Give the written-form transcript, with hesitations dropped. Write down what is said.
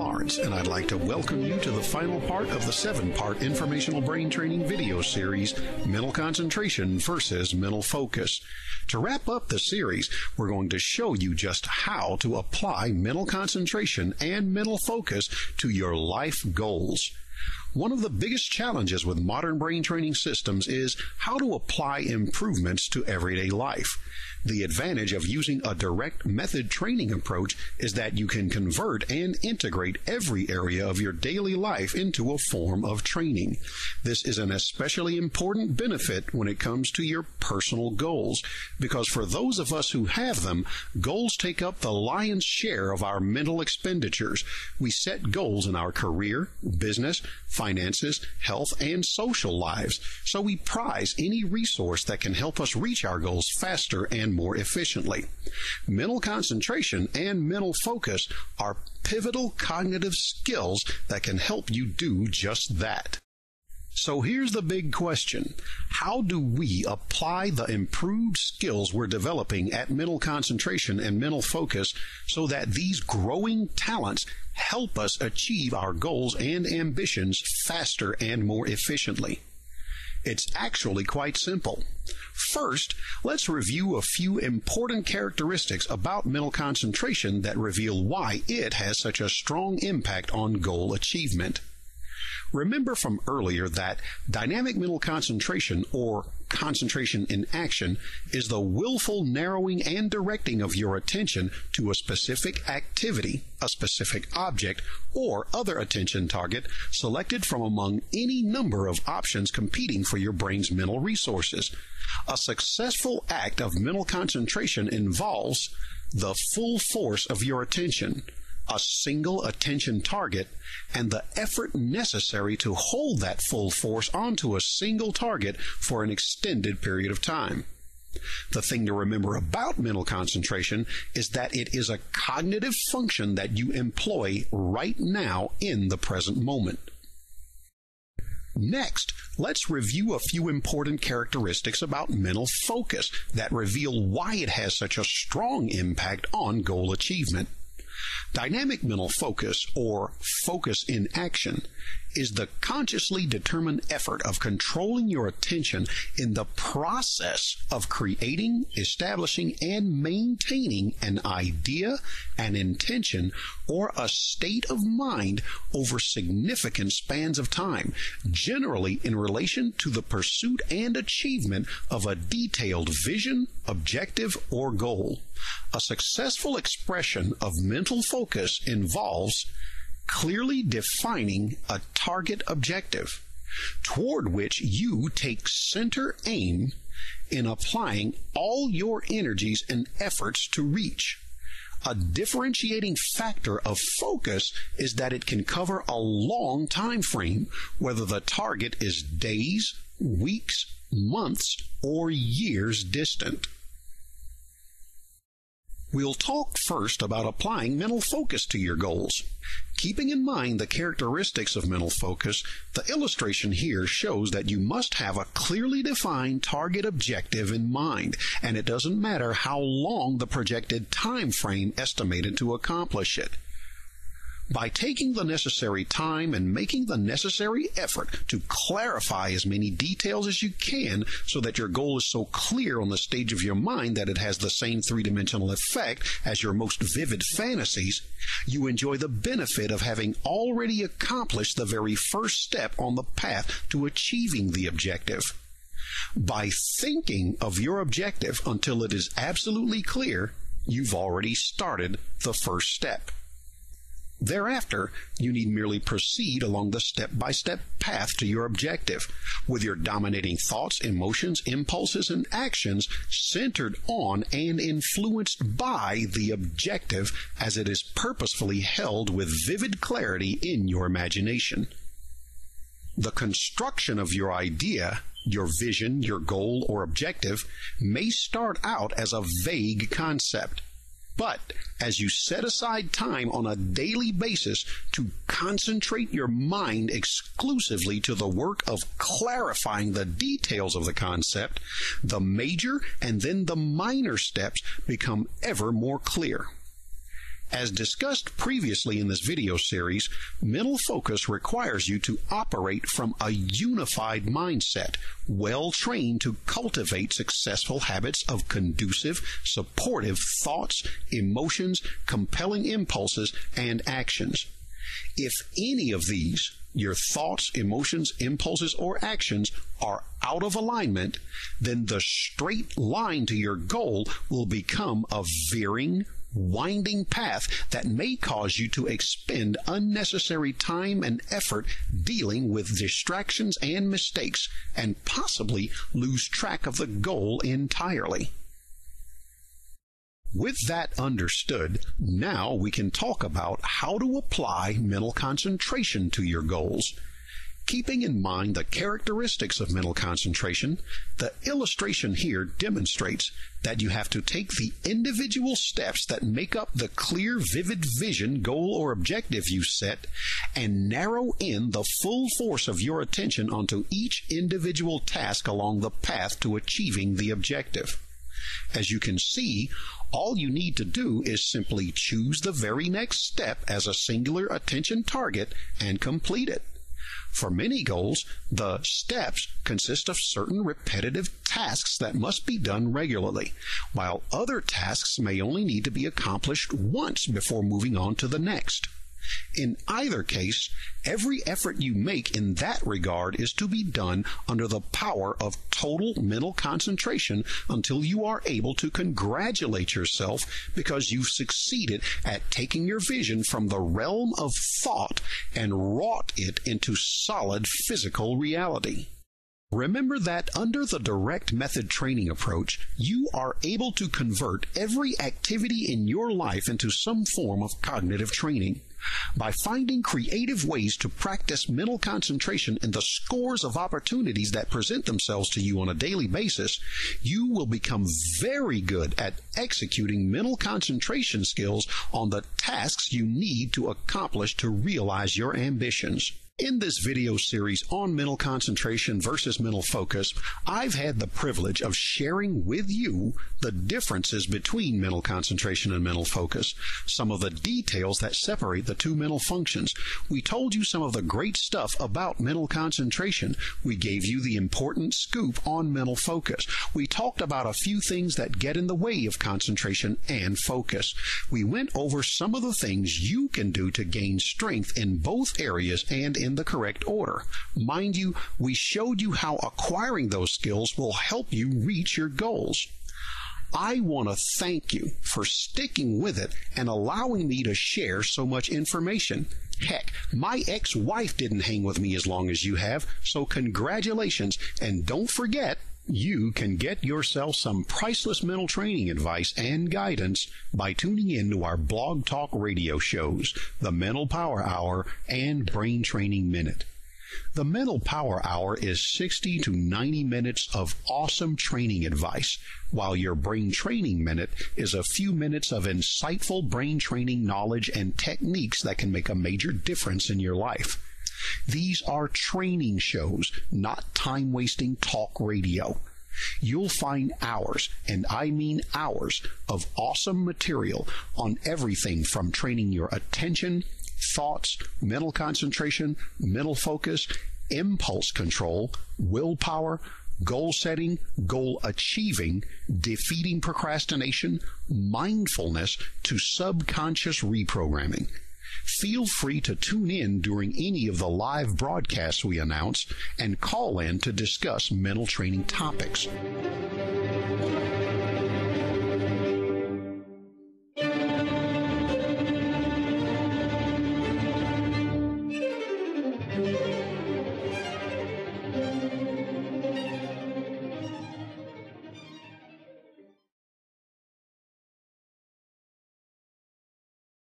Lawrence, and I'd like to welcome you to the final part of the 7-part informational brain training video series, Mental Concentration versus Mental Focus. To wrap up the series, we're going to show you just how to apply mental concentration and mental focus to your life goals. One of the biggest challenges with modern brain training systems is how to apply improvements to everyday life. The advantage of using a direct method training approach is that you can convert and integrate every area of your daily life into a form of training. This is an especially important benefit when it comes to your personal goals, because for those of us who have them, goals take up the lion's share of our mental expenditures. We set goals in our career, business, finances, health, and social lives, so we prize any resource that can help us reach our goals faster and more efficiently. Mental concentration and mental focus are pivotal cognitive skills that can help you do just that. So here's the big question. How do we apply the improved skills we're developing at mental concentration and mental focus so that these growing talents help us achieve our goals and ambitions faster and more efficiently? It's actually quite simple. First, let's review a few important characteristics about mental concentration that reveal why it has such a strong impact on goal achievement. Remember from earlier that dynamic mental concentration, or concentration in action, is the willful narrowing and directing of your attention to a specific activity, a specific object, or other attention target selected from among any number of options competing for your brain's mental resources. A successful act of mental concentration involves the full force of your attention, a single attention target, and the effort necessary to hold that full force onto a single target for an extended period of time. The thing to remember about mental concentration is that it is a cognitive function that you employ right now in the present moment. Next, let's review a few important characteristics about mental focus that reveal why it has such a strong impact on goal achievement. Dynamic mental focus, or focus in action, is the consciously determined effort of controlling your attention in the process of creating, establishing, and maintaining an idea, an intention, or a state of mind over significant spans of time, generally in relation to the pursuit and achievement of a detailed vision, objective, or goal. A successful expression of mental focus involves clearly defining a target objective toward which you take center aim in applying all your energies and efforts to reach. A differentiating factor of focus is that it can cover a long time frame, whether the target is days, weeks, months, or years distant. We'll talk first about applying mental focus to your goals. Keeping in mind the characteristics of mental focus, the illustration here shows that you must have a clearly defined target objective in mind, and it doesn't matter how long the projected time frame estimated to accomplish it. By taking the necessary time and making the necessary effort to clarify as many details as you can so that your goal is so clear on the stage of your mind that it has the same three-dimensional effect as your most vivid fantasies, you enjoy the benefit of having already accomplished the very first step on the path to achieving the objective. By thinking of your objective until it is absolutely clear, you've already started the first step. Thereafter, you need merely proceed along the step-by-step path to your objective, with your dominating thoughts, emotions, impulses, and actions centered on and influenced by the objective as it is purposefully held with vivid clarity in your imagination. The construction of your idea, your vision, your goal, or objective may start out as a vague concept. But as you set aside time on a daily basis to concentrate your mind exclusively to the work of clarifying the details of the concept, the major and then the minor steps become ever more clear. As discussed previously in this video series, mental focus requires you to operate from a unified mindset, well trained to cultivate successful habits of conducive, supportive thoughts, emotions, compelling impulses, and actions. If any of these, your thoughts, emotions, impulses, or actions, are out of alignment, then the straight line to your goal will become a veering, winding path that may cause you to expend unnecessary time and effort dealing with distractions and mistakes, and possibly lose track of the goal entirely. With that understood, now we can talk about how to apply mental concentration to your goals. Keeping in mind the characteristics of mental concentration, the illustration here demonstrates that you have to take the individual steps that make up the clear, vivid vision, goal, or objective you set and narrow in the full force of your attention onto each individual task along the path to achieving the objective. As you can see, all you need to do is simply choose the very next step as a singular attention target and complete it. For many goals, the steps consist of certain repetitive tasks that must be done regularly, while other tasks may only need to be accomplished once before moving on to the next. In either case, every effort you make in that regard is to be done under the power of total mental concentration until you are able to congratulate yourself because you've succeeded at taking your vision from the realm of thought and wrought it into solid physical reality. Remember that under the direct method training approach, you are able to convert every activity in your life into some form of cognitive training. By finding creative ways to practice mental concentration in the scores of opportunities that present themselves to you on a daily basis, you will become very good at executing mental concentration skills on the tasks you need to accomplish to realize your ambitions. In this video series on mental concentration versus mental focus, I've had the privilege of sharing with you the differences between mental concentration and mental focus, some of the details that separate the two mental functions. We told you some of the great stuff about mental concentration. We gave you the important scoop on mental focus. We talked about a few things that get in the way of concentration and focus. We went over some of the things you can do to gain strength in both areas and in the correct order. Mind you, we showed you how acquiring those skills will help you reach your goals. I want to thank you for sticking with it and allowing me to share so much information. Heck, my ex-wife didn't hang with me as long as you have, so congratulations, and don't forget, you can get yourself some priceless mental training advice and guidance by tuning in to our Blog Talk radio shows, the Mental Power Hour and Brain Training Minute. The Mental Power Hour is 60 to 90 minutes of awesome training advice, while your Brain Training Minute is a few minutes of insightful brain training knowledge and techniques that can make a major difference in your life. These are training shows, not time-wasting talk radio. You'll find hours, and I mean hours, of awesome material on everything from training your attention, thoughts, mental concentration, mental focus, impulse control, willpower, goal setting, goal achieving, defeating procrastination, mindfulness, to subconscious reprogramming. Feel free to tune in during any of the live broadcasts we announce and call in to discuss mental training topics.